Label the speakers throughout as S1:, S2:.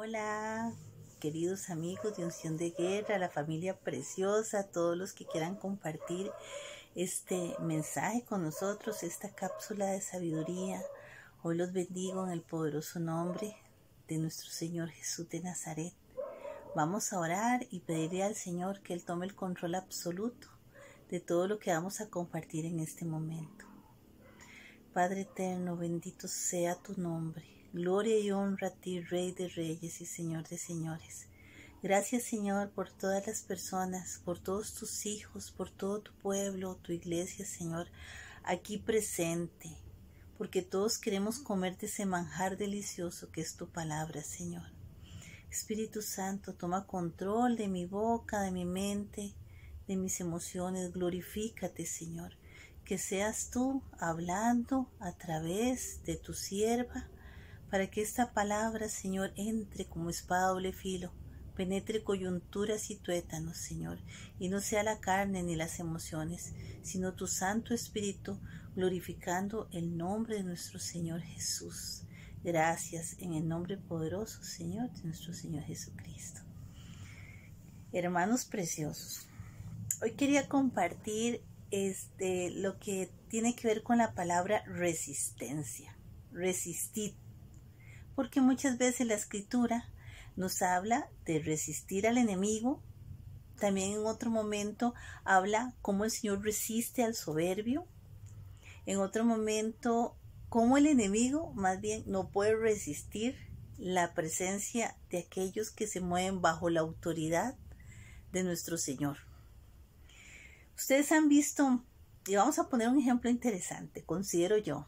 S1: Hola, queridos amigos de Unción de Guerra, la familia preciosa, todos los que quieran compartir este mensaje con nosotros, esta cápsula de sabiduría. Hoy los bendigo en el poderoso nombre de nuestro Señor Jesús de Nazaret. Vamos a orar y pedirle al Señor que Él tome el control absoluto de todo lo que vamos a compartir en este momento. Padre eterno, bendito sea tu nombre. Gloria y honra a ti, Rey de Reyes y Señor de Señores. Gracias, Señor, por todas las personas, por todos tus hijos, por todo tu pueblo, tu iglesia, Señor, aquí presente, porque todos queremos comer de ese manjar delicioso que es tu palabra, Señor. Espíritu Santo, toma control de mi boca, de mi mente, de mis emociones. Glorifícate, Señor. Que seas tú hablando a través de tu sierva, para que esta palabra, Señor, entre como espada doble filo, penetre coyunturas y tuétanos, Señor, y no sea la carne ni las emociones, sino tu Santo Espíritu, glorificando el nombre de nuestro Señor Jesús. Gracias en el nombre poderoso, Señor, de nuestro Señor Jesucristo. Hermanos preciosos, hoy quería compartir lo que tiene que ver con la palabra resistencia, resistir, porque muchas veces la escritura nos habla de resistir al enemigo. También en otro momento habla cómo el Señor resiste al soberbio. En otro momento, cómo el enemigo más bien no puede resistir la presencia de aquellos que se mueven bajo la autoridad de nuestro Señor. Ustedes han visto, y vamos a poner un ejemplo interesante, considero yo,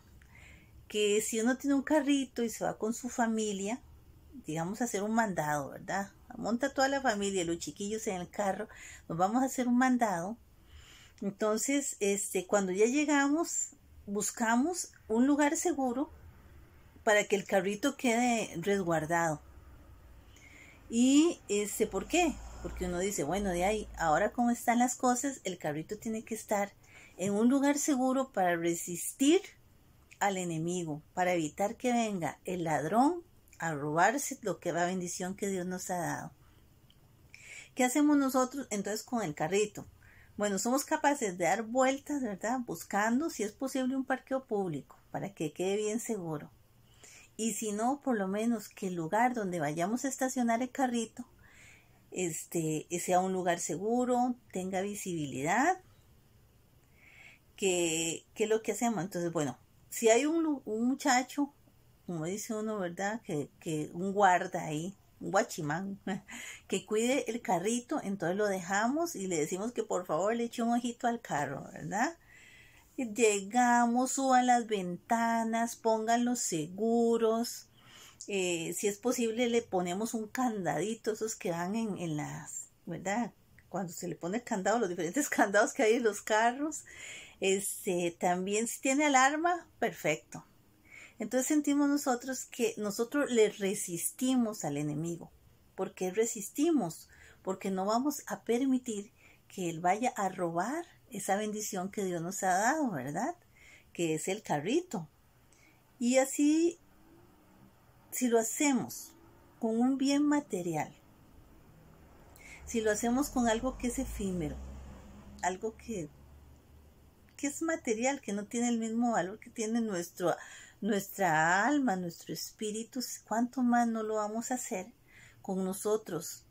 S1: que si uno tiene un carrito y se va con su familia, digamos a hacer un mandado, ¿verdad? Monta toda la familia, los chiquillos en el carro, nos vamos a hacer un mandado. Entonces, cuando ya llegamos, buscamos un lugar seguro para que el carrito quede resguardado. Y ¿por qué? Porque uno dice, bueno, de ahí, ahora como están las cosas, el carrito tiene que estar en un lugar seguro para resistir al enemigo, para evitar que venga el ladrón a robarse la bendición que Dios nos ha dado. ¿Qué hacemos nosotros entonces con el carrito? Bueno, somos capaces de dar vueltas, ¿verdad? Buscando, si es posible, un parqueo público para que quede bien seguro. Y si no, por lo menos que el lugar donde vayamos a estacionar el carrito sea un lugar seguro, tenga visibilidad. ¿Qué es lo que hacemos? Entonces, bueno, si hay un muchacho, como dice uno, ¿verdad? Que un guarda ahí, un guachimán, que cuide el carrito, entonces lo dejamos y le decimos que por favor le eche un ojito al carro, ¿verdad? Llegamos, suban las ventanas, pónganlos seguros. Si es posible le ponemos un candadito, esos que van en las, ¿verdad? Cuando se le pone el candado, los diferentes candados que hay en los carros. También si tiene alarma, perfecto. Entonces sentimos nosotros que nosotros le resistimos al enemigo. ¿Por qué resistimos? Porque no vamos a permitir que él vaya a robar esa bendición que Dios nos ha dado, ¿verdad? Que es el carrito. Y así, si lo hacemos con un bien material, si lo hacemos con algo que es efímero, algo que es material, que no tiene el mismo valor que tiene nuestra alma, nuestro espíritu, ¿cuánto más no lo vamos a hacer con nosotros,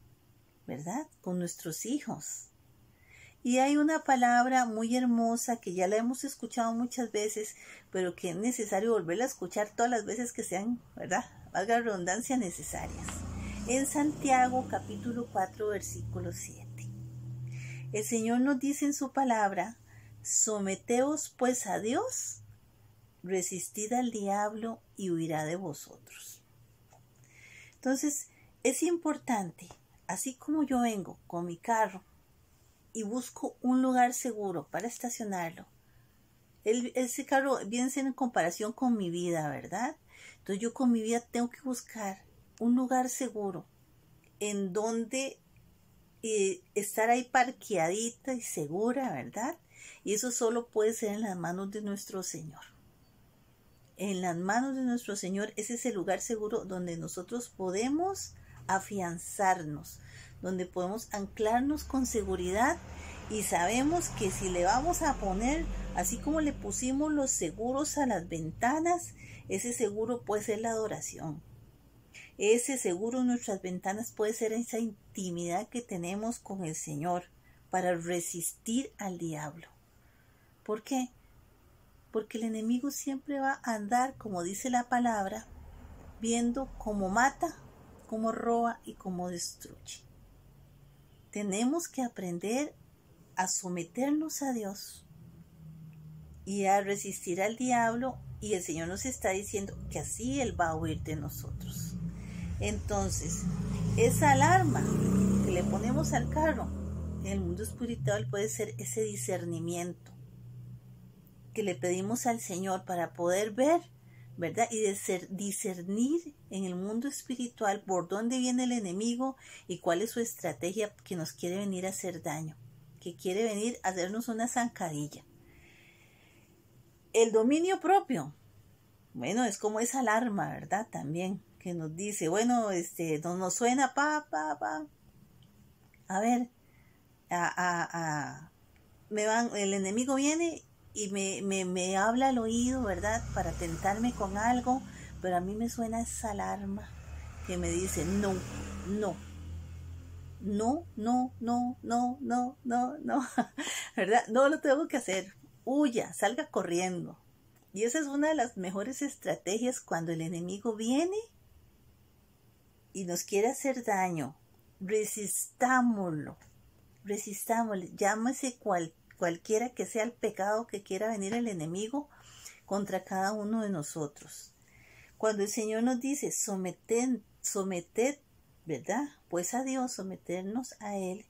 S1: ¿verdad? Con nuestros hijos. Y hay una palabra muy hermosa que ya la hemos escuchado muchas veces, pero que es necesario volverla a escuchar todas las veces que sean, ¿verdad? Valga la redundancia, necesarias. En Santiago capítulo 4 versículo 7. El Señor nos dice en su palabra: someteos pues a Dios, resistid al diablo y huirá de vosotros. Entonces es importante, así como yo vengo con mi carro y busco un lugar seguro para estacionarlo, ese carro viene siendo en comparación con mi vida, ¿verdad? Entonces yo con mi vida tengo que buscar un lugar seguro en donde estar ahí parqueadita y segura, ¿verdad? Y eso solo puede ser en las manos de nuestro Señor. En las manos de nuestro Señor, ese es el lugar seguro donde nosotros podemos afianzarnos, donde podemos anclarnos con seguridad y sabemos que si le vamos a poner, así como le pusimos los seguros a las ventanas, ese seguro puede ser la adoración. Ese seguro en nuestras ventanas puede ser esa intimidad que tenemos con el Señor para resistir al diablo. ¿Por qué? Porque el enemigo siempre va a andar, como dice la palabra, viendo cómo mata, cómo roba y cómo destruye. Tenemos que aprender a someternos a Dios y a resistir al diablo, y el Señor nos está diciendo que así Él va a huir de nosotros. Entonces, esa alarma que le ponemos al carro en el mundo espiritual puede ser ese discernimiento que le pedimos al Señor para poder ver, ¿verdad? Y discernir en el mundo espiritual por dónde viene el enemigo y cuál es su estrategia, que nos quiere venir a hacer daño, que quiere venir a hacernos una zancadilla. El dominio propio, bueno, es como esa alarma, ¿verdad? También, que nos dice, bueno, nos suena, a ver, el enemigo viene y me habla al oído, ¿verdad? Para tentarme con algo, pero a mí me suena esa alarma que me dice, no, ¿verdad? No lo tengo que hacer, huya, salga corriendo. Y esa es una de las mejores estrategias cuando el enemigo viene y nos quiere hacer daño. Resistámoslo, llámese cualquiera que sea el pecado que quiera venir el enemigo contra cada uno de nosotros. Cuando el Señor nos dice someted, ¿verdad? Pues a Dios, someternos a Él,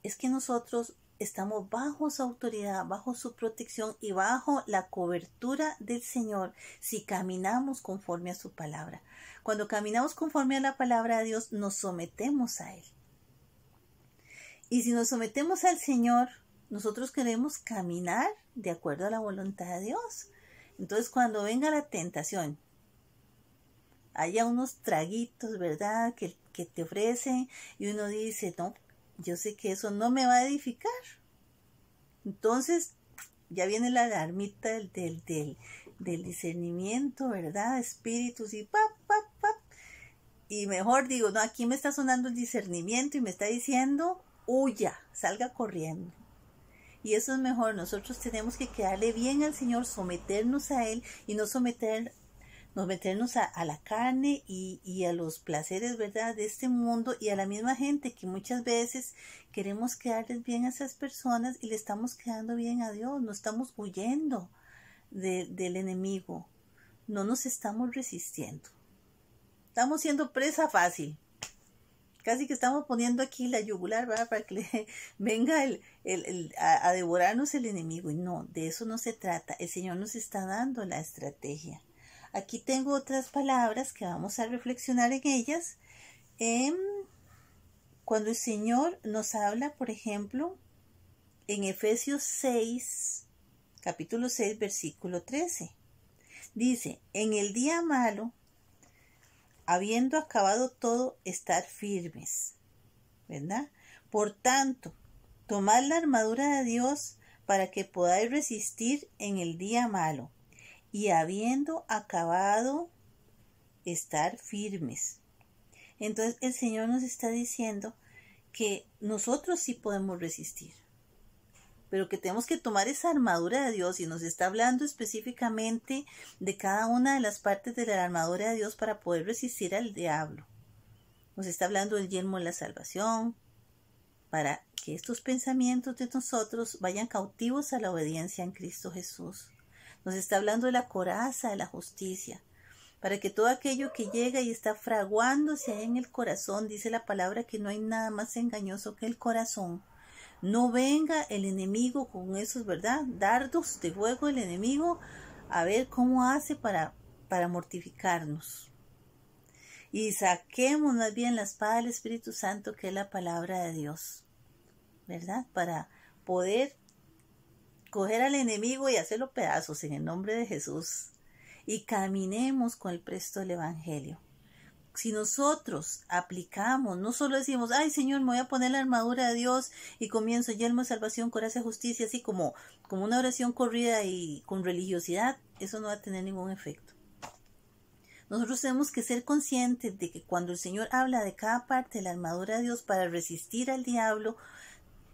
S1: es que nosotros estamos bajo su autoridad, bajo su protección y bajo la cobertura del Señor si caminamos conforme a su palabra. Cuando caminamos conforme a la palabra de Dios, nos sometemos a Él. Y si nos sometemos al Señor, nosotros queremos caminar de acuerdo a la voluntad de Dios. Entonces, cuando venga la tentación, haya unos traguitos, ¿verdad?, que te ofrecen y uno dice, no, yo sé que eso no me va a edificar. Entonces, ya viene la alarmita del discernimiento, ¿verdad? Espíritus y Y mejor digo, no, aquí me está sonando el discernimiento y me está diciendo, huya, salga corriendo. Y eso es mejor. Nosotros tenemos que quedarle bien al Señor, someternos a Él y no meternos a la carne y a los placeres, ¿verdad?, de este mundo, y a la misma gente que muchas veces queremos quedarles bien a esas personas y le estamos quedando bien a Dios. No estamos huyendo del enemigo, no nos estamos resistiendo, estamos siendo presa fácil. Casi que estamos poniendo aquí la yugular, ¿verdad?, para que le venga a devorarnos el enemigo. Y no, de eso no se trata. El Señor nos está dando la estrategia. Aquí tengo otras palabras que vamos a reflexionar en ellas. Cuando el Señor nos habla, por ejemplo, en Efesios 6, capítulo 6, versículo 13. Dice, en el día malo, habiendo acabado todo, estar firmes, ¿verdad? Por tanto, tomad la armadura de Dios para que podáis resistir en el día malo, y habiendo acabado, estar firmes. Entonces el Señor nos está diciendo que nosotros sí podemos resistir, pero que tenemos que tomar esa armadura de Dios, y nos está hablando específicamente de cada una de las partes de la armadura de Dios para poder resistir al diablo. Nos está hablando del yelmo de la salvación, para que estos pensamientos de nosotros vayan cautivos a la obediencia en Cristo Jesús. Nos está hablando de la coraza de la justicia, para que todo aquello que llega y está fraguándose ahí en el corazón, dice la palabra que no hay nada más engañoso que el corazón, no venga el enemigo con esos, ¿verdad?, dardos de fuego del enemigo a ver cómo hace para mortificarnos. Y saquemos más bien la espada del Espíritu Santo, que es la palabra de Dios, ¿verdad?, para poder coger al enemigo y hacerlo pedazos en el nombre de Jesús. Y caminemos con el presto del Evangelio. si nosotros aplicamos, no solo decimos, ay Señor, me voy a poner la armadura de Dios y comienzo yelmo de salvación, coraza, justicia, así como una oración corrida y con religiosidad, eso no va a tener ningún efecto. Nosotros tenemos que ser conscientes de que cuando el Señor habla de cada parte de la armadura de Dios para resistir al diablo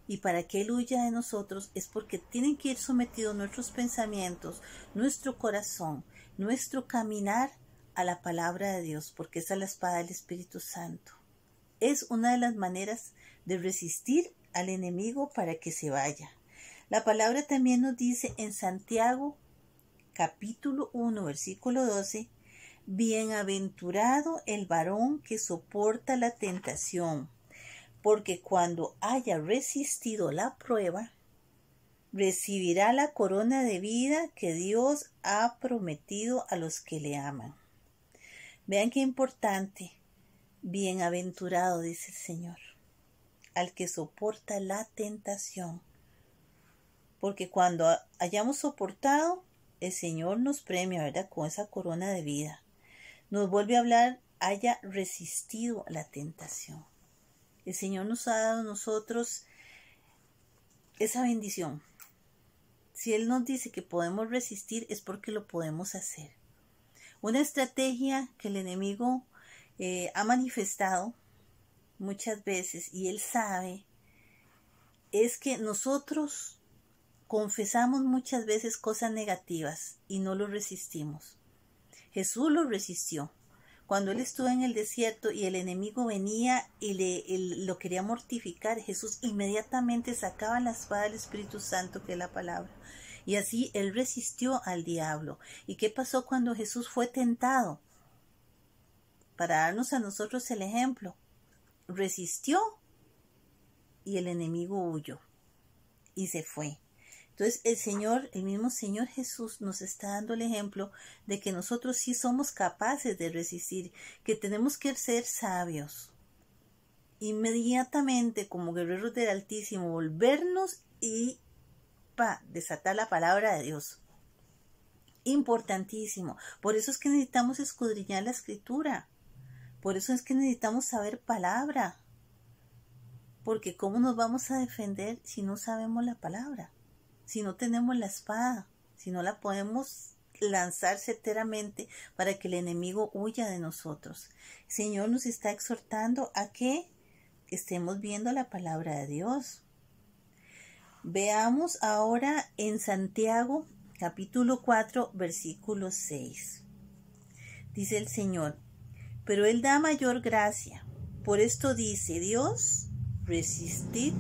S1: y para que Él huya de nosotros, es porque tienen que ir sometidos nuestros pensamientos, nuestro corazón, nuestro caminar a la palabra de Dios, porque esa es la espada del Espíritu Santo. Es una de las maneras de resistir al enemigo para que se vaya. La palabra también nos dice en Santiago, capítulo 1, versículo 12, bienaventurado el varón que soporta la tentación, porque cuando haya resistido la prueba, recibirá la corona de vida que Dios ha prometido a los que le aman. Vean qué importante. Bienaventurado, dice el Señor, al que soporta la tentación. Porque cuando hayamos soportado, el Señor nos premia, ¿verdad? Con esa corona de vida. Nos vuelve a hablar, haya resistido la tentación. El Señor nos ha dado a nosotros esa bendición. Si Él nos dice que podemos resistir, es porque lo podemos hacer. Una estrategia que el enemigo ha manifestado muchas veces, y él sabe, es que nosotros confesamos muchas veces cosas negativas y no lo resistimos. Jesús lo resistió. Cuando él estuvo en el desierto y el enemigo venía y lo quería mortificar, Jesús inmediatamente sacaba la espada del Espíritu Santo, que es la palabra. Y así él resistió al diablo. ¿Y qué pasó cuando Jesús fue tentado? Para darnos a nosotros el ejemplo. Resistió y el enemigo huyó y se fue. Entonces el mismo Señor Jesús nos está dando el ejemplo de que nosotros sí somos capaces de resistir, que tenemos que ser sabios. Inmediatamente, como guerreros del Altísimo, volvernos y desatar la palabra de Dios. Importantísimo. Por eso es que necesitamos escudriñar la Escritura. Por eso es que necesitamos saber palabra. Porque ¿cómo nos vamos a defender si no sabemos la palabra? Si no tenemos la espada, si no la podemos lanzar certeramente para que el enemigo huya de nosotros. El Señor nos está exhortando a que estemos viendo la palabra de Dios. Veamos ahora en Santiago, capítulo 4, versículo 6. Dice el Señor, pero Él da mayor gracia. Por esto dice Dios, resiste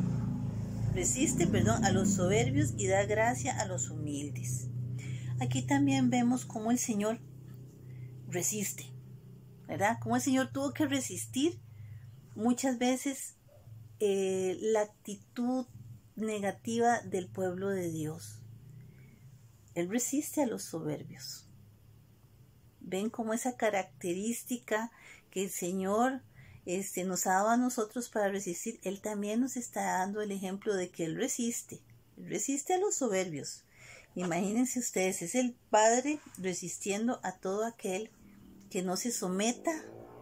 S1: a los soberbios y da gracia a los humildes. Aquí también vemos cómo el Señor resiste, ¿verdad? Cómo el Señor tuvo que resistir muchas veces la actitud negativa del pueblo de Dios. Él resiste a los soberbios. Ven cómo esa característica que el Señor nos ha dado a nosotros para resistir, Él también nos está dando el ejemplo de que Él resiste a los soberbios. Imagínense ustedes, es el Padre resistiendo a todo aquel que no se someta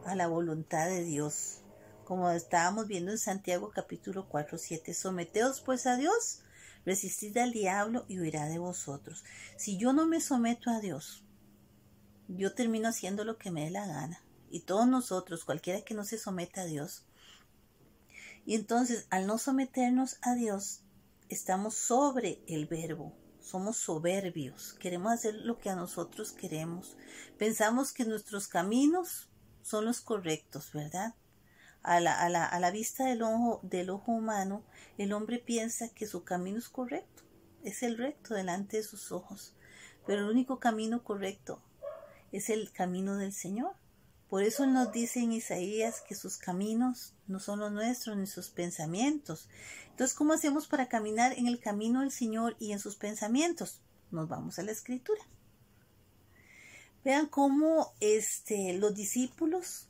S1: a la voluntad de Dios. Como estábamos viendo en Santiago capítulo 4, 7, someteos pues a Dios, resistid al diablo y huirá de vosotros. Si yo no me someto a Dios, yo termino haciendo lo que me dé la gana. Y todos nosotros, cualquiera que no se someta a Dios. Y entonces, al no someternos a Dios, estamos sobre el verbo. Somos soberbios. Queremos hacer lo que a nosotros queremos. Pensamos que nuestros caminos son los correctos, ¿verdad? A la vista del ojo humano, el hombre piensa que su camino es correcto. Es el recto delante de sus ojos. Pero el único camino correcto es el camino del Señor. Por eso Él nos dice en Isaías que sus caminos no son los nuestros ni sus pensamientos. Entonces, ¿cómo hacemos para caminar en el camino del Señor y en sus pensamientos? Nos vamos a la Escritura. Vean cómo los discípulos,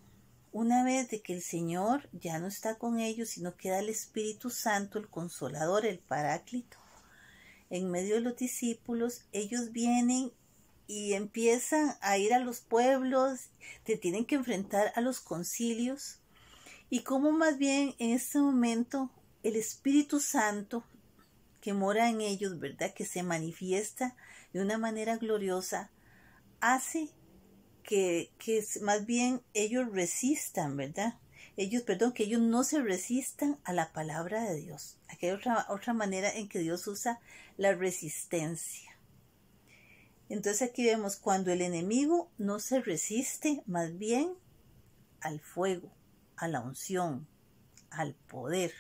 S1: una vez de que el Señor ya no está con ellos, sino queda el Espíritu Santo, el Consolador, el Paráclito, en medio de los discípulos, ellos vienen y empiezan a ir a los pueblos, te tienen que enfrentar a los concilios, y cómo más bien en este momento el Espíritu Santo que mora en ellos, ¿verdad?, que se manifiesta de una manera gloriosa, hace que más bien ellos resistan, ¿verdad? Que ellos no se resistan a la palabra de Dios. Aquí hay otra manera en que Dios usa la resistencia. Entonces aquí vemos cuando el enemigo no se resiste más bien al fuego, a la unción, al poder,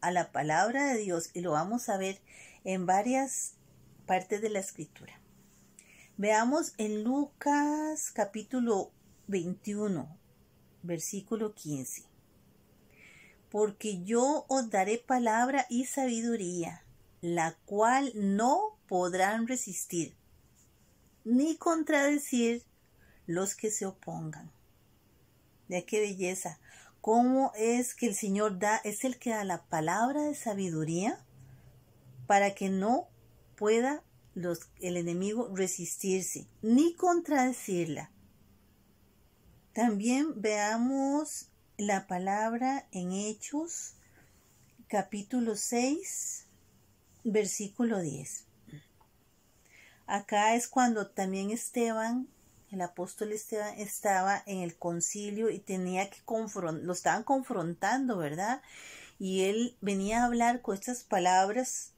S1: a la palabra de Dios, y lo vamos a ver en varias partes de la escritura. Veamos en Lucas capítulo 21, versículo 15. Porque yo os daré palabra y sabiduría, la cual no podrán resistir, ni contradecir los que se opongan. Ya qué belleza. ¿Cómo es que el Señor es el que da la palabra de sabiduría para que no pueda el enemigo resistirse ni contradecirla? También veamos la palabra en Hechos, capítulo 6, versículo 10. Acá es cuando también el apóstol Esteban estaba en el concilio y tenía que lo estaban confrontando, ¿verdad? Y él venía a hablar con estas palabras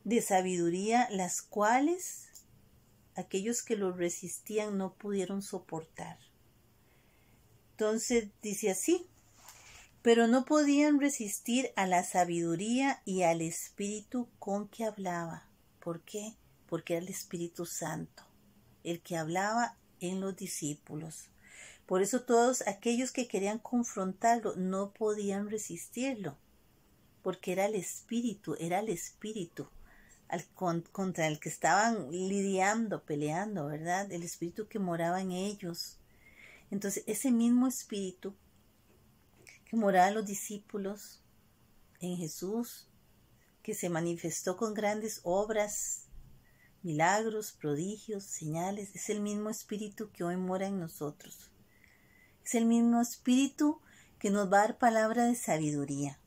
S1: de sabiduría, las cuales aquellos que lo resistían no pudieron soportar. Entonces dice así: pero no podían resistir a la sabiduría y al espíritu con que hablaba. ¿Por qué? Porque era el Espíritu Santo el que hablaba en los discípulos. Por eso todos aquellos que querían confrontarlo no podían resistirlo, porque era el Espíritu contra el que estaban lidiando, peleando, ¿verdad? El Espíritu que moraba en ellos. Entonces ese mismo Espíritu que moraba en los discípulos, en Jesús, que se manifestó con grandes obras, milagros, prodigios, señales, es el mismo Espíritu que hoy mora en nosotros. Es el mismo Espíritu que nos va a dar palabra de sabiduría.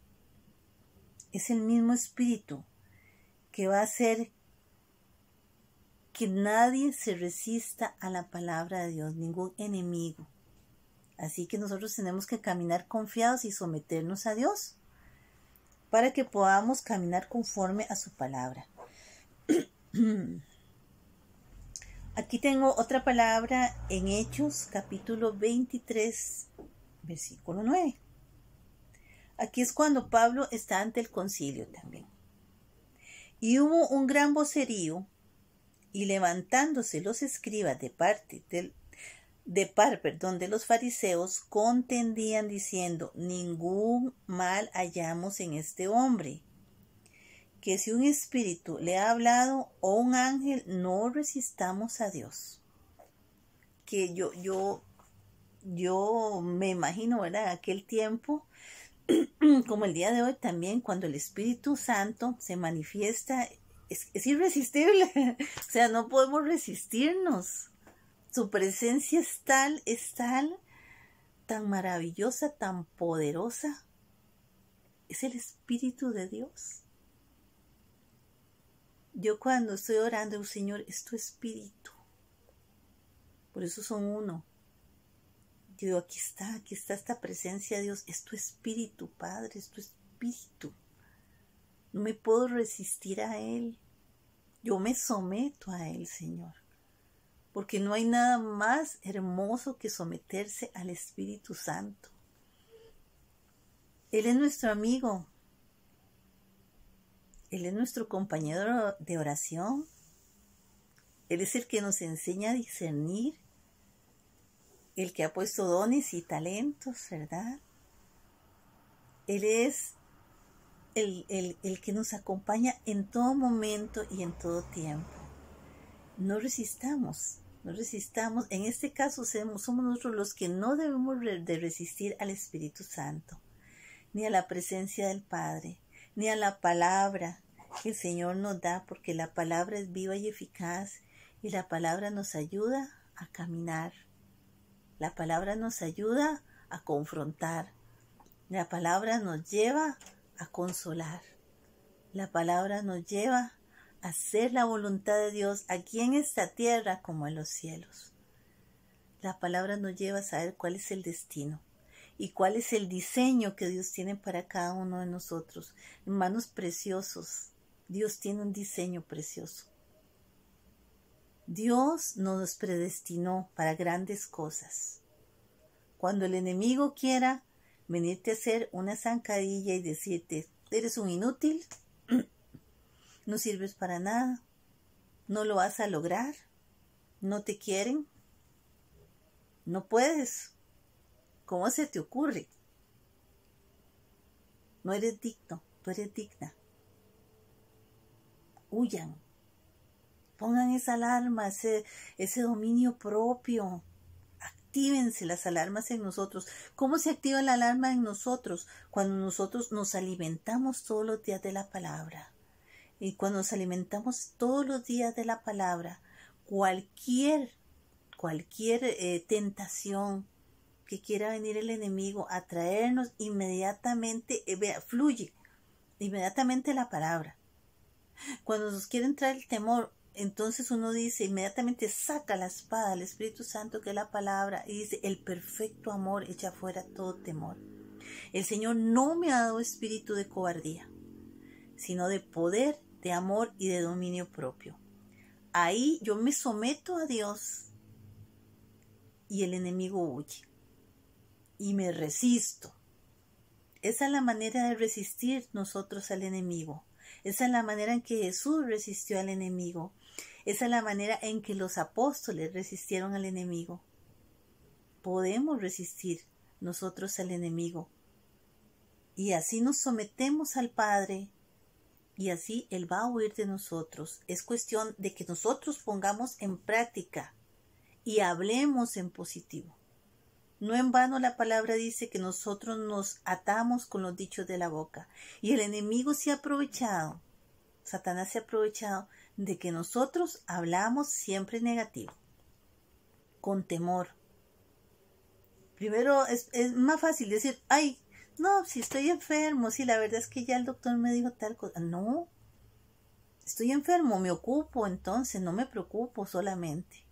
S1: Es el mismo Espíritu que va a hacer que nadie se resista a la palabra de Dios, ningún enemigo. Así que nosotros tenemos que caminar confiados y someternos a Dios para que podamos caminar conforme a su palabra. Aquí tengo otra palabra en Hechos, capítulo 23, versículo 9. Aquí es cuando Pablo está ante el concilio también. Y hubo un gran vocerío, y levantándose los escribas de los fariseos, contendían diciendo: ningún mal hallamos en este hombre, que si un espíritu le ha hablado o un ángel, no resistamos a Dios. Que yo me imagino, ¿verdad?, aquel tiempo, como el día de hoy también, cuando el Espíritu Santo se manifiesta, es irresistible. O sea, no podemos resistirnos. Su presencia es tal, tan maravillosa, tan poderosa. Es el Espíritu de Dios. Yo cuando estoy orando, Señor, es tu Espíritu. Por eso son uno. Yo digo, aquí está esta presencia de Dios. Es tu Espíritu, Padre, es tu Espíritu. No me puedo resistir a Él. Yo me someto a Él, Señor. Porque no hay nada más hermoso que someterse al Espíritu Santo. Él es nuestro amigo. Él es nuestro compañero de oración. Él es el que nos enseña a discernir. El que ha puesto dones y talentos, ¿verdad? Él es el que nos acompaña en todo momento y en todo tiempo. No resistamos. En este caso somos nosotros los que no debemos de resistir al Espíritu Santo, ni a la presencia del Padre, ni a la palabra que el Señor nos da, porque la palabra es viva y eficaz Y la palabra nos ayuda a caminar. La palabra nos ayuda a confrontar. La palabra nos lleva a consolar. La palabra nos lleva a hacer la voluntad de Dios aquí en esta tierra como en los cielos. La palabra nos lleva a saber cuál es el destino y cuál es el diseño que Dios tiene para cada uno de nosotros. Hermanos preciosos, Dios tiene un diseño precioso. Dios nos predestinó para grandes cosas. Cuando el enemigo quiera venirte a hacer una zancadilla y decirte, eres un inútil, no sirves para nada, no lo vas a lograr, no te quieren, no puedes, ¿cómo se te ocurre? No eres digno, tú eres digna. Huyan, pongan esa alarma, ese dominio propio. Actívense las alarmas en nosotros. ¿Cómo se activa la alarma en nosotros? Cuando nosotros nos alimentamos todos los días de la palabra. Y cuando nos alimentamos todos los días de la palabra, cualquier tentación que quiera venir el enemigo a traernos, inmediatamente fluye. Inmediatamente la palabra. Cuando nos quieren traer el temor, entonces uno dice, inmediatamente saca la espada del Espíritu Santo, que es la palabra, y dice, el perfecto amor echa fuera todo temor. El Señor no me ha dado espíritu de cobardía, sino de poder, de amor y de dominio propio. Ahí yo me someto a Dios y el enemigo huye. Y me resisto. Esa es la manera de resistir nosotros al enemigo. Esa es la manera en que Jesús resistió al enemigo. Esa es la manera en que los apóstoles resistieron al enemigo. Podemos resistir nosotros al enemigo. Y así nos sometemos al Padre. Y así Él va a huir de nosotros. Es cuestión de que nosotros pongamos en práctica y hablemos en positivo. No en vano la palabra dice que nosotros nos atamos con los dichos de la boca. Y el enemigo se ha aprovechado, Satanás se ha aprovechado de que nosotros hablamos siempre negativo, con temor. Primero es más fácil decir, ay, no, si estoy enfermo, si la verdad es que ya el doctor me dijo tal cosa. No, estoy enfermo, me ocupo, entonces no me preocupo solamente.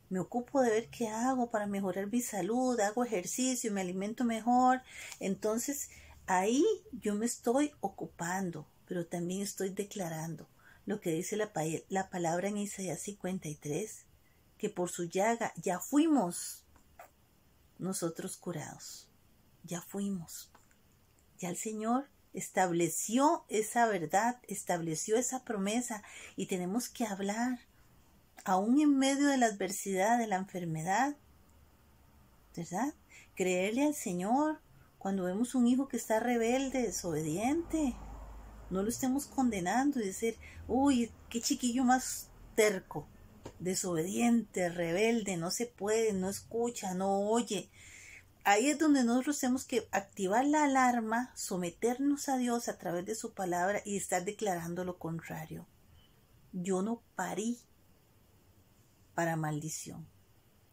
S1: Me ocupo de ver qué hago para mejorar mi salud, hago ejercicio, me alimento mejor. Entonces, ahí yo me estoy ocupando, pero también estoy declarando lo que dice la palabra en Isaías 53, que por su llaga ya fuimos nosotros curados. Ya fuimos. Ya el Señor estableció esa verdad, estableció esa promesa y tenemos que hablar. Aún en medio de la adversidad, de la enfermedad, ¿verdad? Creerle al Señor cuando vemos un hijo que está rebelde, desobediente. No lo estemos condenando y decir, uy, qué chiquillo más terco, desobediente, rebelde, no se puede, no escucha, no oye. Ahí es donde nosotros tenemos que activar la alarma, someternos a Dios a través de su palabra y estar declarando lo contrario. Yo no parí para maldición.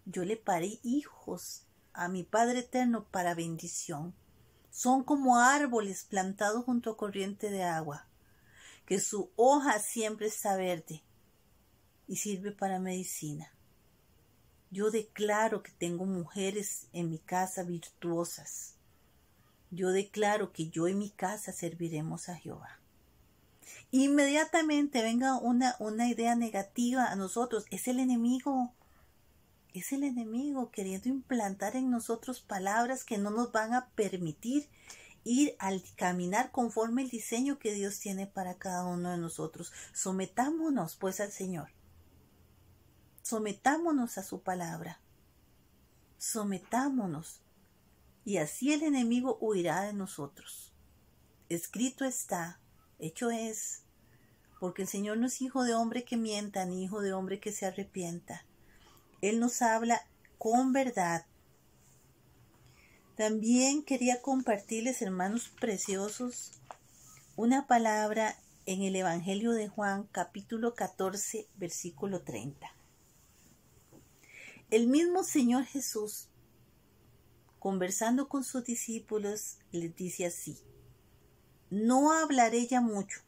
S1: Yo le parí hijos a mi Padre Eterno para bendición. Son como árboles plantados junto a corriente de agua, que su hoja siempre está verde y sirve para medicina. Yo declaro que tengo mujeres en mi casa virtuosas. Yo declaro que yo en mi casa serviremos a Jehová. Inmediatamente venga una idea negativa a nosotros. Es el enemigo queriendo implantar en nosotros palabras que no nos van a permitir ir al caminar conforme el diseño que Dios tiene para cada uno de nosotros. Sometámonos pues al Señor. Sometámonos a su palabra. Sometámonos. Y así el enemigo huirá de nosotros. Escrito está, hecho es. Porque el Señor no es hijo de hombre que mienta, ni hijo de hombre que se arrepienta. Él nos habla con verdad. También quería compartirles, hermanos preciosos, una palabra en el Evangelio de Juan, capítulo 14, versículo 30. El mismo Señor Jesús, conversando con sus discípulos, les dice así: no hablaré ya mucho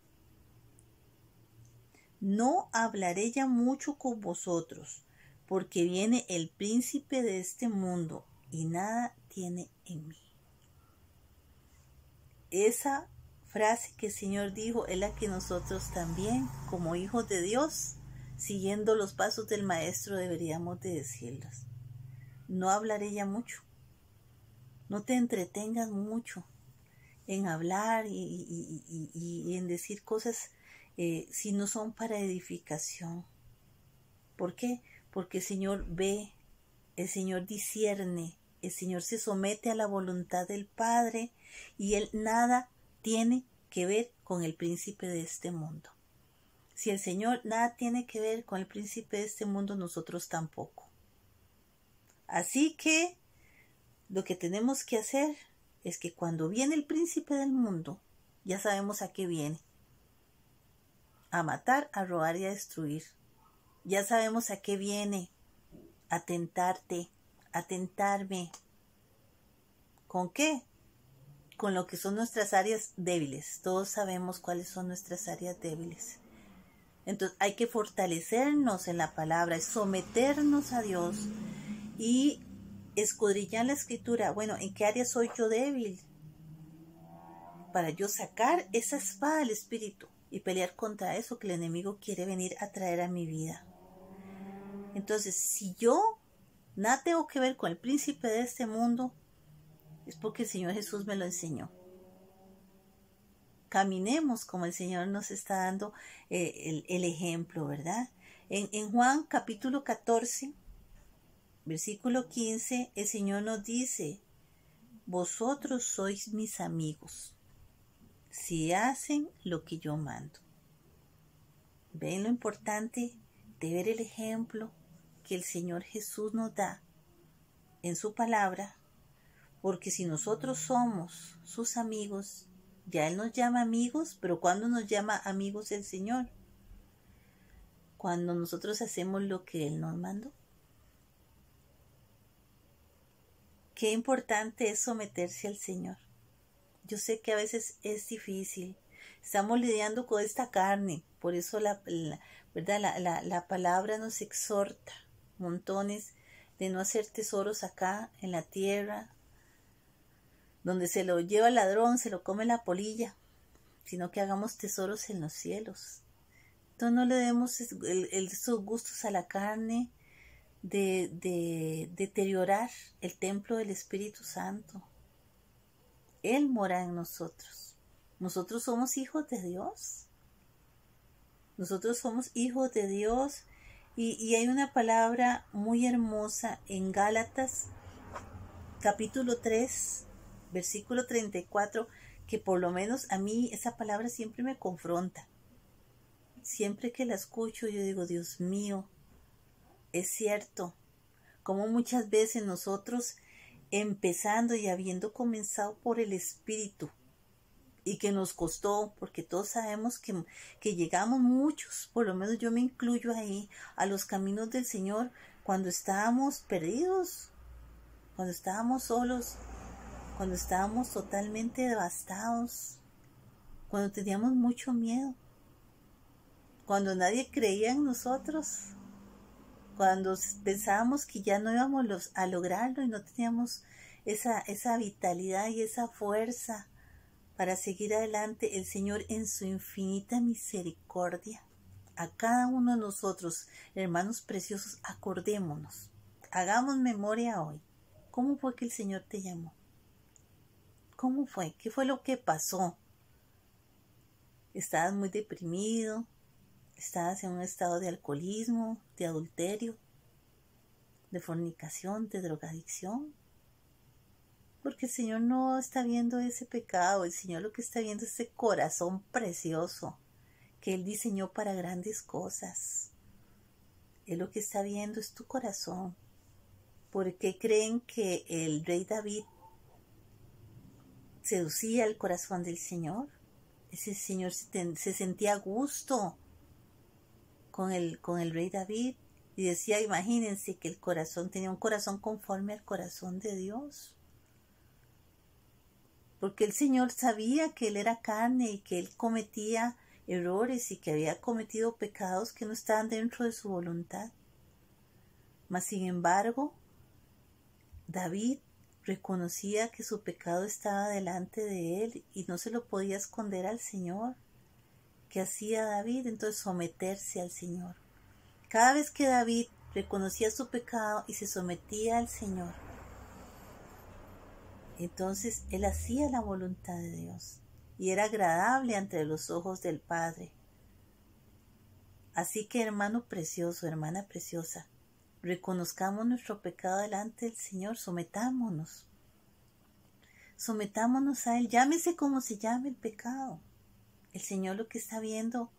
S1: con vosotros, porque viene el príncipe de este mundo y nada tiene en mí. Esa frase que el Señor dijo es la que nosotros también, como hijos de Dios, siguiendo los pasos del Maestro, deberíamos de decirlos. No hablaré ya mucho. No te entretengas mucho en hablar y en decir cosas si no son para edificación. ¿Por qué? Porque el Señor ve, el Señor discierne, el Señor se somete a la voluntad del Padre y Él nada tiene que ver con el príncipe de este mundo. Si el Señor nada tiene que ver con el príncipe de este mundo, nosotros tampoco. Así que lo que tenemos que hacer es que cuando viene el príncipe del mundo, ya sabemos a qué viene: a matar, a robar y a destruir. Ya sabemos a qué viene: a tentarte, a tentarme. ¿Con qué? Con lo que son nuestras áreas débiles. Todos sabemos cuáles son nuestras áreas débiles. Entonces hay que fortalecernos en la palabra, someternos a Dios y escudriñar la escritura. Bueno, ¿en qué área soy yo débil? Para yo sacar esa espada del espíritu y pelear contra eso que el enemigo quiere venir a traer a mi vida. Entonces, si yo nada tengo que ver con el príncipe de este mundo, es porque el Señor Jesús me lo enseñó. Caminemos como el Señor nos está dando el ejemplo, ¿verdad? En Juan capítulo 14, versículo 15, el Señor nos dice: vosotros sois mis amigos si hacen lo que yo mando. ¿Ven lo importante de ver el ejemplo que el Señor Jesús nos da en su palabra? Porque si nosotros somos sus amigos, ya Él nos llama amigos, pero ¿cuándo nos llama amigos el Señor? Cuando nosotros hacemos lo que Él nos mandó. Qué importante es someterse al Señor. Yo sé que a veces es difícil. Estamos lidiando con esta carne, por eso ¿verdad? La palabra nos exhorta montones de no hacer tesoros acá en la tierra, donde se lo lleva el ladrón, se lo come la polilla, sino que hagamos tesoros en los cielos. Entonces no le demos esos gustos a la carne de deteriorar el templo del Espíritu Santo. Él mora en nosotros. Nosotros somos hijos de Dios. Nosotros somos hijos de Dios. Y hay una palabra muy hermosa en Gálatas, capítulo 3, versículo 34, que por lo menos a mí esa palabra siempre me confronta. Siempre que la escucho yo digo: Dios mío, es cierto, como muchas veces nosotros, empezando y habiendo comenzado por el Espíritu, y que nos costó, porque todos sabemos que llegamos muchos, por lo menos yo me incluyo ahí, a los caminos del Señor cuando estábamos perdidos, cuando estábamos solos, cuando estábamos totalmente devastados, cuando teníamos mucho miedo, cuando nadie creía en nosotros, cuando pensábamos que ya no íbamos a lograrlo y no teníamos esa vitalidad y esa fuerza para seguir adelante. El Señor, en su infinita misericordia, a cada uno de nosotros, hermanos preciosos, acordémonos, hagamos memoria hoy. ¿Cómo fue que el Señor te llamó? ¿Cómo fue? ¿Qué fue lo que pasó? ¿Estabas muy deprimido? ¿Estabas en un estado de alcoholismo, de adulterio, de fornicación, de drogadicción? Porque el Señor no está viendo ese pecado. El Señor lo que está viendo es ese corazón precioso que Él diseñó para grandes cosas. Él lo que está viendo es tu corazón. ¿Por qué creen que el rey David seducía el corazón del Señor? Ese Señor se sentía a gusto con el rey David y decía, imagínense que el corazón tenía un corazón conforme al corazón de Dios. Porque el Señor sabía que él era carne y que él cometía errores y que había cometido pecados que no estaban dentro de su voluntad. Mas sin embargo, David reconocía que su pecado estaba delante de él y no se lo podía esconder al Señor. ¿Qué hacía David? Entonces someterse al Señor. Cada vez que David reconocía su pecado y se sometía al Señor, entonces él hacía la voluntad de Dios y era agradable ante los ojos del Padre. Así que, hermano precioso, hermana preciosa, reconozcamos nuestro pecado delante del Señor, sometámonos a Él, llámese como se llame el pecado. El Señor lo que está viendo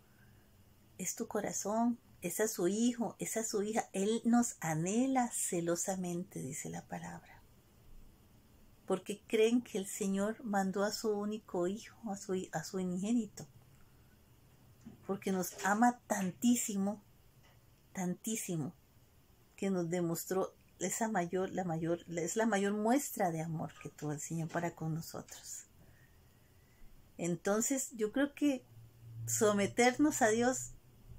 S1: es tu corazón, es a su hijo, es a su hija. Él nos anhela celosamente, dice la palabra. Porque creen que el Señor mandó a su único hijo, a su unigénito. Porque nos ama tantísimo, tantísimo, que nos demostró es la mayor muestra de amor que tuvo el Señor para con nosotros. Entonces, yo creo que someternos a Dios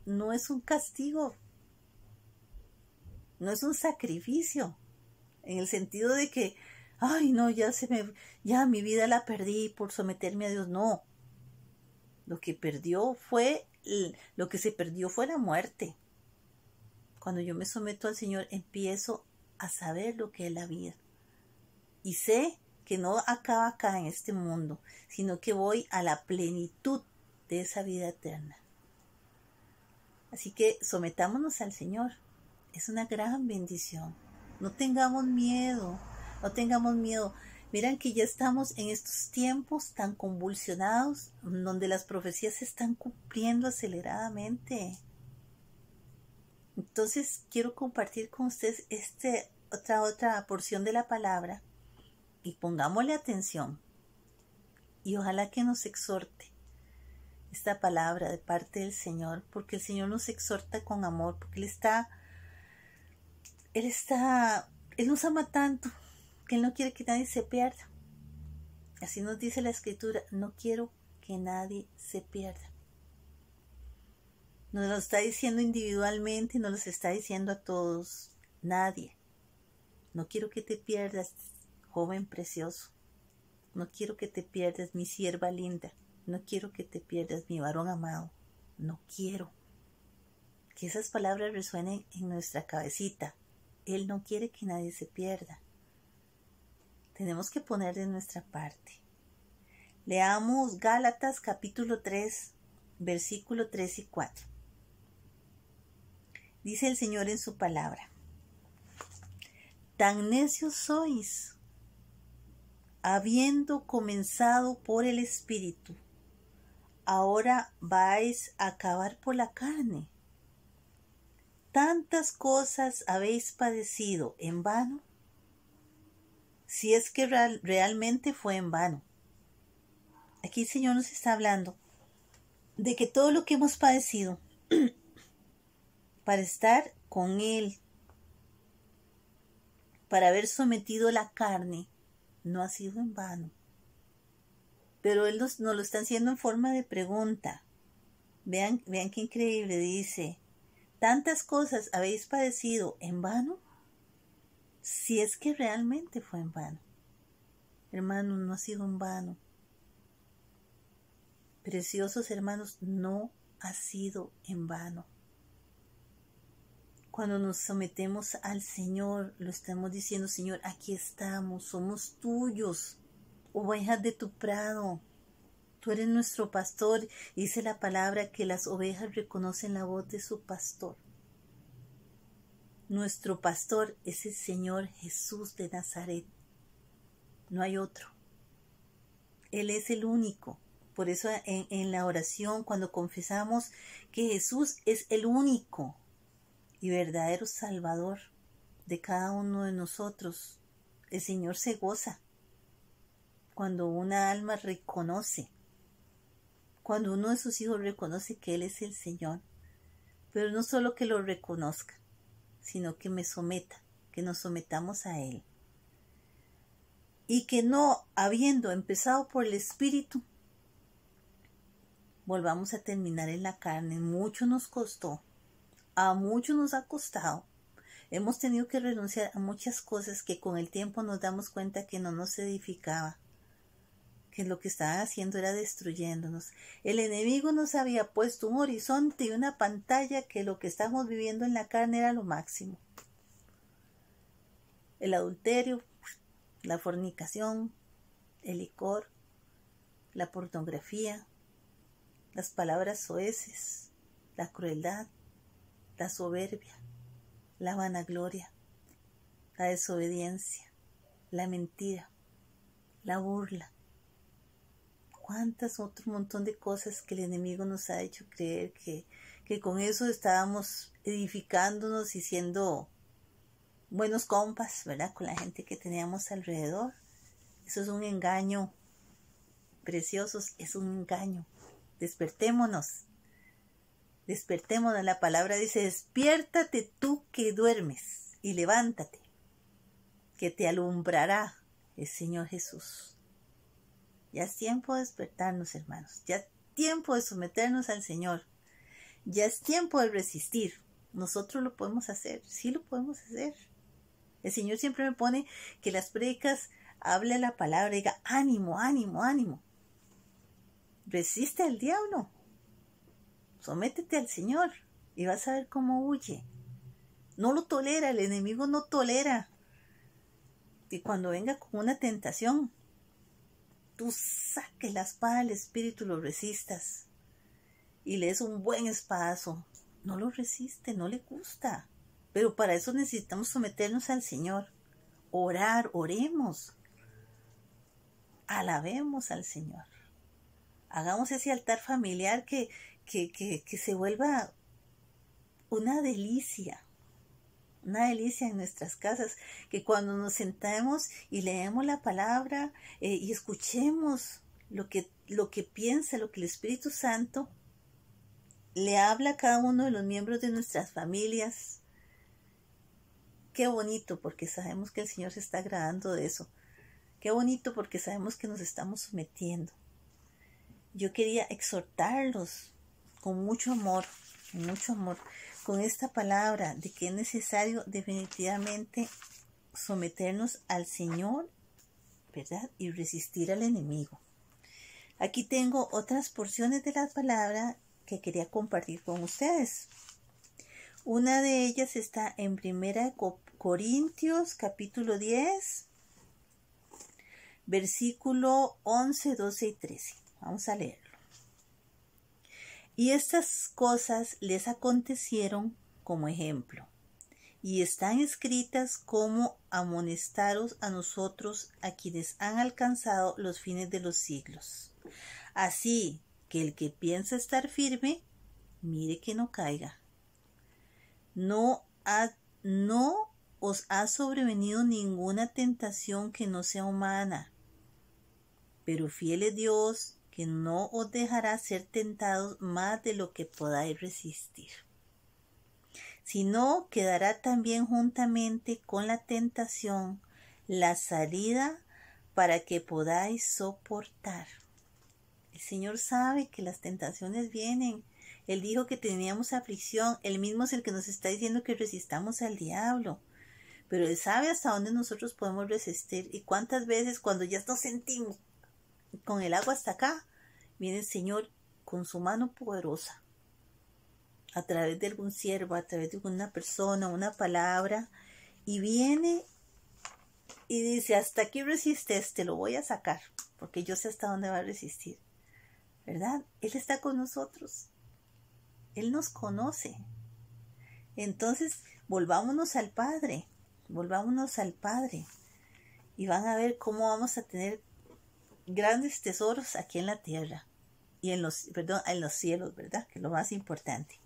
S1: no es un castigo, no es un sacrificio, en el sentido de que, ay, no, ya mi vida la perdí por someterme a Dios. No, lo que se perdió fue la muerte. Cuando yo me someto al Señor, empiezo a saber lo que es la vida. Y sé que no acaba acá en este mundo, sino que voy a la plenitud de esa vida eterna. Así que sometámonos al Señor. Es una gran bendición. No tengamos miedo, no tengamos miedo. Miren que ya estamos en estos tiempos tan convulsionados, donde las profecías se están cumpliendo aceleradamente. Entonces quiero compartir con ustedes otra porción de la palabra y pongámosle atención y ojalá que nos exhorte esta palabra de parte del Señor, porque el Señor nos exhorta con amor, porque Él nos ama tanto que Él no quiere que nadie se pierda. Así nos dice la Escritura, no quiero que nadie se pierda. Nos lo está diciendo individualmente y nos lo está diciendo a todos. Nadie. No quiero que te pierdas, joven precioso. No quiero que te pierdas, mi sierva linda. No quiero que te pierdas, mi varón amado. No quiero. Que esas palabras resuenen en nuestra cabecita. Él no quiere que nadie se pierda. Tenemos que poner de nuestra parte. Leamos Gálatas capítulo 3, versículo 3 y 4. Dice el Señor en su palabra: tan necios sois, habiendo comenzado por el Espíritu, ahora vais a acabar por la carne. Tantas cosas habéis padecido en vano, si es que realmente fue en vano. Aquí el Señor nos está hablando de que todo lo que hemos padecido para estar con Él, para haber sometido la carne, no ha sido en vano. Pero Él nos lo está haciendo en forma de pregunta. Vean qué increíble, dice: tantas cosas habéis padecido en vano, si es que realmente fue en vano. Hermanos, no ha sido en vano. Preciosos hermanos, no ha sido en vano. Cuando nos sometemos al Señor, lo estamos diciendo: Señor, aquí estamos, somos tuyos, ovejas de tu prado. Tú eres nuestro pastor. Dice la palabra que las ovejas reconocen la voz de su pastor. Nuestro pastor es el Señor Jesús de Nazaret. No hay otro. Él es el único. Por eso en la oración, cuando confesamos que Jesús es el único y verdadero Salvador de cada uno de nosotros, el Señor se goza cuando una alma reconoce, cuando uno de sus hijos reconoce que Él es el Señor, pero no solo que lo reconozca, sino que me someta, que nos sometamos a Él. Y que no, habiendo empezado por el Espíritu, volvamos a terminar en la carne. Mucho nos costó, a mucho nos ha costado. Hemos tenido que renunciar a muchas cosas que con el tiempo nos damos cuenta que no nos edificaba, que lo que estaban haciendo era destruyéndonos. El enemigo nos había puesto un horizonte y una pantalla que lo que estábamos viviendo en la carne era lo máximo. El adulterio, la fornicación, el licor, la pornografía, las palabras soeces, la crueldad, la soberbia, la vanagloria, la desobediencia, la mentira, la burla. Cuántas otro montón de cosas que el enemigo nos ha hecho creer que con eso estábamos edificándonos y siendo buenos compas, ¿verdad? Con la gente que teníamos alrededor. Eso es un engaño, preciosos, es un engaño. Despertémonos. Despertémonos. La palabra dice, despiértate tú que duermes y levántate, que te alumbrará el Señor Jesús. Ya es tiempo de despertarnos, hermanos. Ya es tiempo de someternos al Señor. Ya es tiempo de resistir. Nosotros lo podemos hacer. Sí lo podemos hacer. El Señor siempre me pone que las prédicas hable la palabra y diga, ánimo, ánimo, ánimo. Resiste al diablo. Sométete al Señor y vas a ver cómo huye. No lo tolera, el enemigo no tolera. Y cuando venga con una tentación, tú saques la espada del Espíritu y lo resistas. Y le des un buen espadazo. No lo resiste, no le gusta. Pero para eso necesitamos someternos al Señor. Orar, oremos. Alabemos al Señor. Hagamos ese altar familiar que se vuelva una delicia en nuestras casas, que cuando nos sentemos y leemos la palabra y escuchemos lo que piensa, lo que el Espíritu Santo le habla a cada uno de los miembros de nuestras familias. Qué bonito, porque sabemos que el Señor se está agradando de eso. Qué bonito, porque sabemos que nos estamos sometiendo. Yo quería exhortarlos con mucho amor, con esta palabra de que es necesario definitivamente someternos al Señor, ¿verdad? Y resistir al enemigo. Aquí tengo otras porciones de la palabra que quería compartir con ustedes. Una de ellas está en 1 Corintios capítulo 10, versículo 11, 12 y 13. Vamos a leerlo. Y estas cosas les acontecieron como ejemplo, y están escritas como amonestaros a nosotros, a quienes han alcanzado los fines de los siglos. Así que el que piensa estar firme, mire que no caiga. No os ha sobrevenido ninguna tentación que no sea humana, pero fiel es Dios, que no os dejará ser tentados más de lo que podáis resistir, sino que dará también juntamente con la tentación la salida para que podáis soportar. El Señor sabe que las tentaciones vienen. Él dijo que teníamos aflicción. Él mismo es el que nos está diciendo que resistamos al diablo. Pero Él sabe hasta dónde nosotros podemos resistir. Y cuántas veces cuando ya nos sentimos con el agua hasta acá, viene el Señor con su mano poderosa, a través de algún siervo, a través de alguna persona, una palabra, y viene y dice, hasta aquí resistes, te lo voy a sacar, porque yo sé hasta dónde va a resistir, ¿verdad? Él está con nosotros, Él nos conoce. Entonces, volvámonos al Padre, y van a ver cómo vamos a tener grandes tesoros aquí en la tierra y en los cielos, ¿verdad? Que es lo más importante.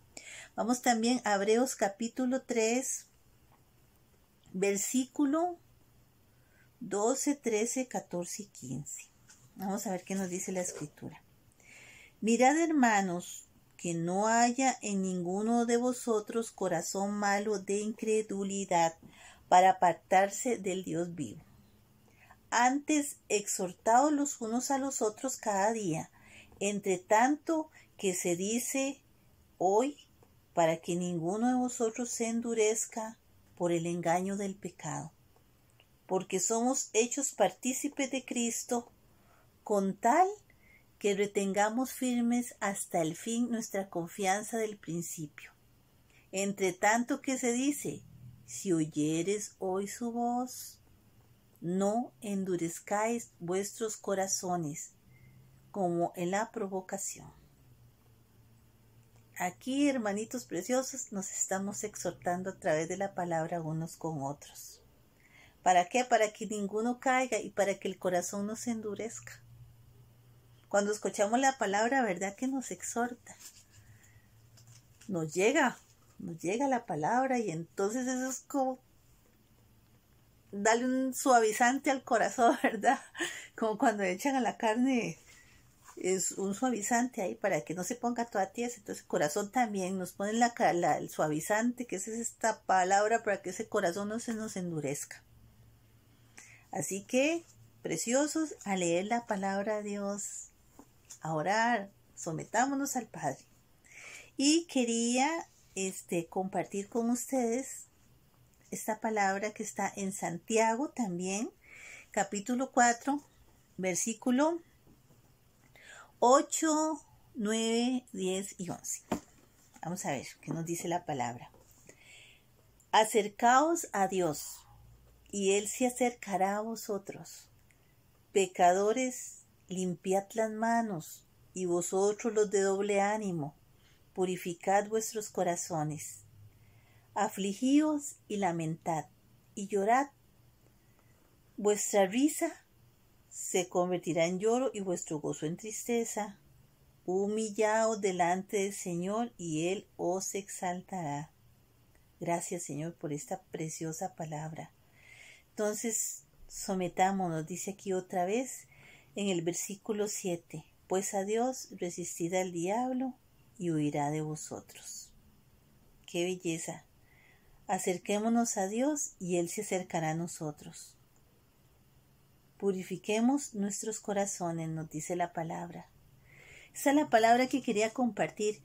S1: Vamos también a Hebreos capítulo 3, versículo 12, 13, 14 y 15. Vamos a ver qué nos dice la escritura. Mirad, hermanos, que no haya en ninguno de vosotros corazón malo de incredulidad para apartarse del Dios vivo. Antes, exhortaos los unos a los otros cada día, entre tanto que se dice hoy, para que ninguno de vosotros se endurezca por el engaño del pecado. Porque somos hechos partícipes de Cristo, con tal que retengamos firmes hasta el fin nuestra confianza del principio. Entre tanto que se dice, si oyeres hoy su voz, no endurezcáis vuestros corazones, como en la provocación. Aquí, hermanitos preciosos, nos estamos exhortando a través de la palabra unos con otros. ¿Para qué? Para que ninguno caiga y para que el corazón no se endurezca. Cuando escuchamos la palabra, ¿verdad que nos exhorta? Nos llega la palabra y entonces eso es como darle un suavizante al corazón, ¿verdad? Como cuando echan a la carne, es un suavizante ahí para que no se ponga toda tiesa. Entonces el corazón también nos pone el suavizante, que es esta palabra, para que ese corazón no se nos endurezca. Así que, preciosos, a leer la palabra de Dios, a orar, sometámonos al Padre. Y quería compartir con ustedes esta palabra que está en Santiago también, capítulo 4, versículo 8, 9, 10 y 11. Vamos a ver qué nos dice la palabra. Acercaos a Dios, y Él se acercará a vosotros. Pecadores, limpiad las manos, y vosotros los de doble ánimo, purificad vuestros corazones. Afligíos y lamentad, y llorad. Vuestra risa se convertirá en lloro y vuestro gozo en tristeza. Humillaos delante del Señor, y Él os exaltará. Gracias, Señor, por esta preciosa palabra. Entonces, sometámonos, dice aquí otra vez en el versículo 7. Pues a Dios resistid al diablo y huirá de vosotros. ¡Qué belleza! Acerquémonos a Dios y Él se acercará a nosotros. Purifiquemos nuestros corazones, nos dice la palabra. Esa es la palabra que quería compartir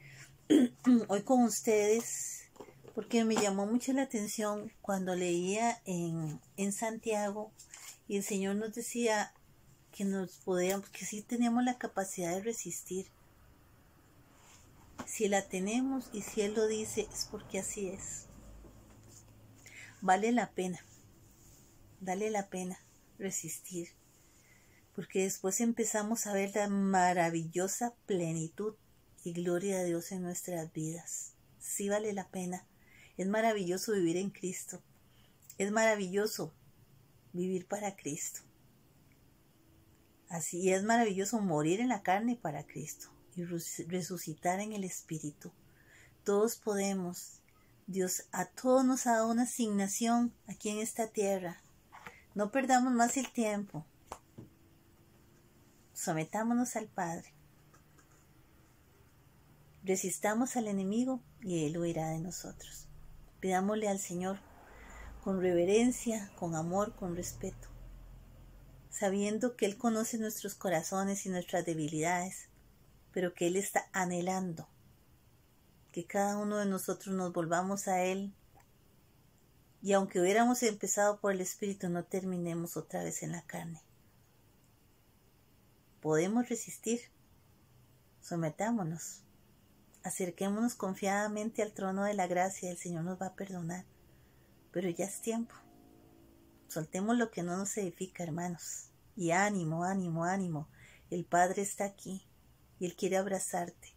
S1: hoy con ustedes, porque me llamó mucho la atención cuando leía en Santiago y el Señor nos decía que sí teníamos la capacidad de resistir. Si la tenemos y si Él lo dice, es porque así es. Vale la pena resistir, porque después empezamos a ver la maravillosa plenitud y gloria de Dios en nuestras vidas. Sí vale la pena. Es maravilloso vivir en Cristo. Es maravilloso vivir para Cristo. Así es maravilloso morir en la carne para Cristo y resucitar en el Espíritu. Todos podemos. Dios a todos nos ha dado una asignación aquí en esta tierra. No perdamos más el tiempo. Sometámonos al Padre. Resistamos al enemigo y Él huirá de nosotros. Pidámosle al Señor con reverencia, con amor, con respeto, sabiendo que Él conoce nuestros corazones y nuestras debilidades, pero que Él está anhelando que cada uno de nosotros nos volvamos a Él, y aunque hubiéramos empezado por el Espíritu, no terminemos otra vez en la carne. Podemos resistir. Sometámonos. Acerquémonos confiadamente al trono de la gracia, el Señor nos va a perdonar. Pero ya es tiempo. Soltemos lo que no nos edifica, hermanos. Y ánimo, ánimo, ánimo. El Padre está aquí y Él quiere abrazarte.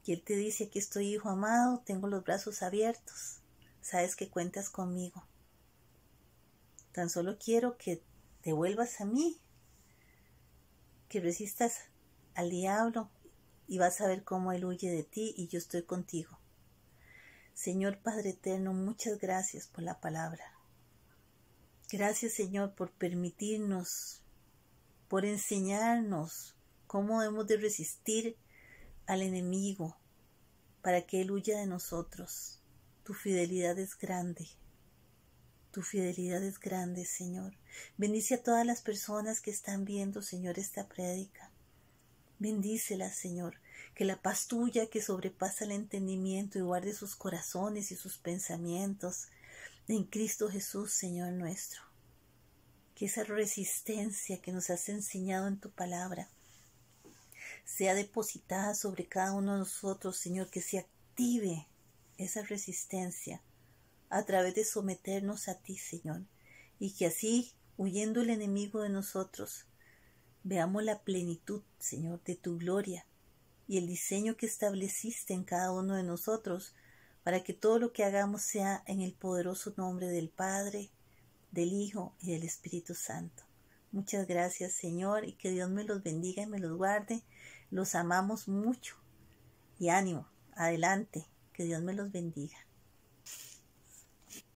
S1: Y Él te dice, aquí estoy, hijo amado, tengo los brazos abiertos. Sabes que cuentas conmigo. Tan solo quiero que te vuelvas a mí, que resistas al diablo y vas a ver cómo Él huye de ti y yo estoy contigo. Señor Padre eterno, muchas gracias por la palabra. Gracias, Señor, por permitirnos, por enseñarnos cómo hemos de resistir al enemigo para que él huya de nosotros. Tu fidelidad es grande. Tu fidelidad es grande, Señor. Bendice a todas las personas que están viendo, Señor, esta prédica. Bendícelas, Señor. Que la paz tuya que sobrepasa el entendimiento y guarde sus corazones y sus pensamientos en Cristo Jesús, Señor nuestro. Que esa resistencia que nos has enseñado en tu palabra sea depositada sobre cada uno de nosotros, Señor, que se active esa resistencia a través de someternos a ti, Señor, y que así, huyendo el enemigo de nosotros, veamos la plenitud, Señor, de tu gloria y el diseño que estableciste en cada uno de nosotros para que todo lo que hagamos sea en el poderoso nombre del Padre, del Hijo y del Espíritu Santo. Muchas gracias, Señor, y que Dios me los bendiga y me los guarde. Los amamos mucho y ánimo, adelante, que Dios me los bendiga.